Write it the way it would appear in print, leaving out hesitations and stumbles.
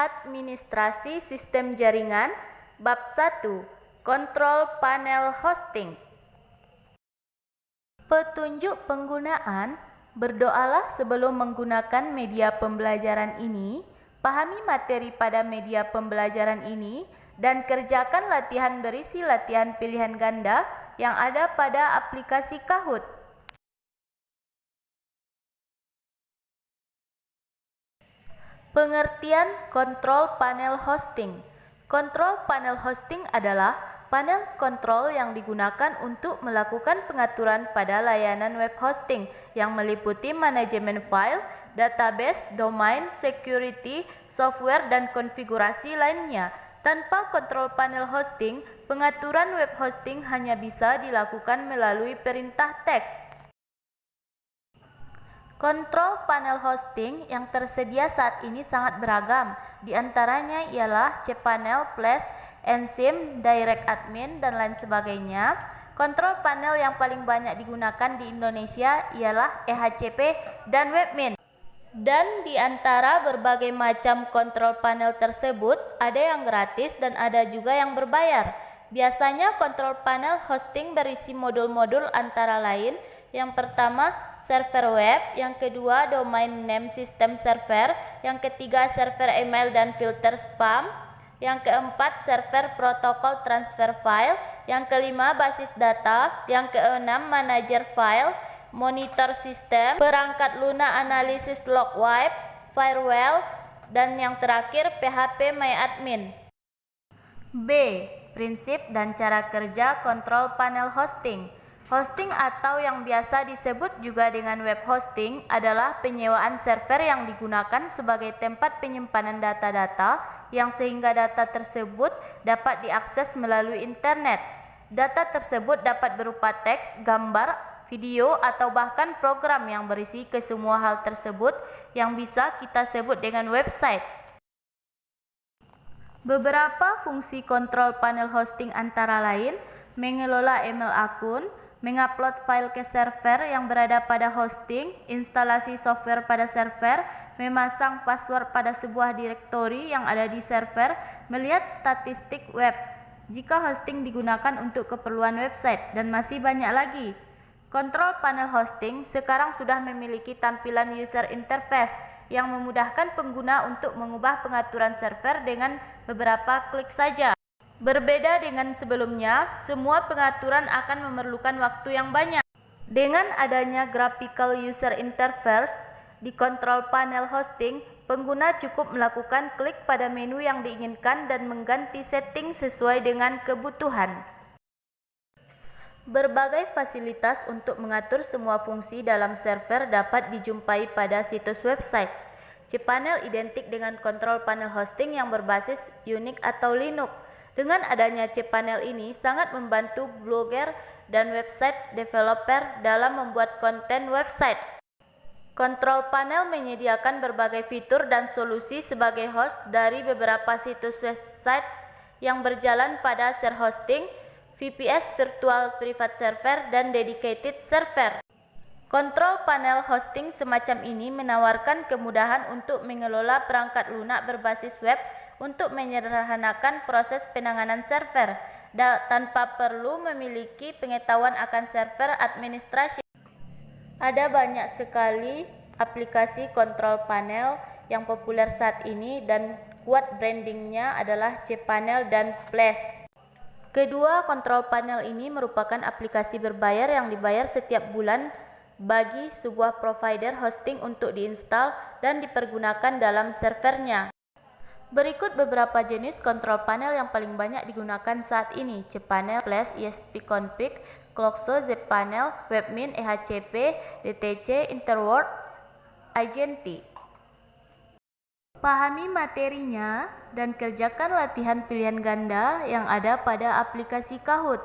Administrasi Sistem Jaringan. Bab 1. Kontrol Panel Hosting. Petunjuk penggunaan. Berdoalah sebelum menggunakan media pembelajaran ini, pahami materi pada media pembelajaran ini, dan kerjakan latihan berisi latihan pilihan ganda yang ada pada aplikasi Kahoot. Pengertian kontrol panel hosting. Kontrol panel hosting adalah panel kontrol yang digunakan untuk melakukan pengaturan pada layanan web hosting yang meliputi manajemen file, database, domain, security, software, dan konfigurasi lainnya. Tanpa kontrol panel hosting, pengaturan web hosting hanya bisa dilakukan melalui perintah teks. Kontrol panel hosting yang tersedia saat ini sangat beragam. Di antaranya ialah cPanel, Flash, Ensim, Direct Admin, dan lain sebagainya. Kontrol panel yang paling banyak digunakan di Indonesia ialah EHCP dan Webmin. Dan di antara berbagai macam kontrol panel tersebut, ada yang gratis dan ada juga yang berbayar. Biasanya kontrol panel hosting berisi modul-modul antara lain, yang pertama server web, yang kedua domain name system server, yang ketiga server email dan filter spam, yang keempat server protokol transfer file, yang kelima basis data, yang keenam manager file, monitor sistem, perangkat lunak analisis log wipe, firewall, dan yang terakhir PHP MyAdmin. B. Prinsip dan cara kerja kontrol panel hosting. Hosting atau yang biasa disebut juga dengan web hosting adalah penyewaan server yang digunakan sebagai tempat penyimpanan data-data yang sehingga data tersebut dapat diakses melalui internet. Data tersebut dapat berupa teks, gambar, video, atau bahkan program yang berisi kesemua hal tersebut yang bisa kita sebut dengan website. Beberapa fungsi kontrol panel hosting antara lain mengelola email akun, mengupload file ke server yang berada pada hosting, instalasi software pada server, memasang password pada sebuah direktori yang ada di server, melihat statistik web jika hosting digunakan untuk keperluan website, dan masih banyak lagi. Kontrol panel hosting sekarang sudah memiliki tampilan user interface yang memudahkan pengguna untuk mengubah pengaturan server dengan beberapa klik saja. Berbeda dengan sebelumnya, semua pengaturan akan memerlukan waktu yang banyak. Dengan adanya graphical user interface di kontrol panel hosting, pengguna cukup melakukan klik pada menu yang diinginkan dan mengganti setting sesuai dengan kebutuhan. Berbagai fasilitas untuk mengatur semua fungsi dalam server dapat dijumpai pada situs website. cPanel identik dengan kontrol panel hosting yang berbasis Unix atau Linux. Dengan adanya cPanel ini sangat membantu blogger dan website developer dalam membuat konten website. Kontrol panel menyediakan berbagai fitur dan solusi sebagai host dari beberapa situs website yang berjalan pada share hosting, VPS virtual private server, dan dedicated server. Kontrol panel hosting semacam ini menawarkan kemudahan untuk mengelola perangkat lunak berbasis web untuk menyederhanakan proses penanganan server tanpa perlu memiliki pengetahuan akan server administrasi. Ada banyak sekali aplikasi kontrol panel yang populer saat ini dan kuat brandingnya adalah cPanel dan Flash. Kedua kontrol panel ini merupakan aplikasi berbayar yang dibayar setiap bulan bagi sebuah provider hosting untuk diinstal dan dipergunakan dalam servernya. Berikut beberapa jenis kontrol panel yang paling banyak digunakan saat ini: cPanel, Flash, ESP-config, Cloxo, zPanel, Webmin, EHCP, DTC, Interworld, Agenti. Pahami materinya dan kerjakan latihan pilihan ganda yang ada pada aplikasi Kahoot.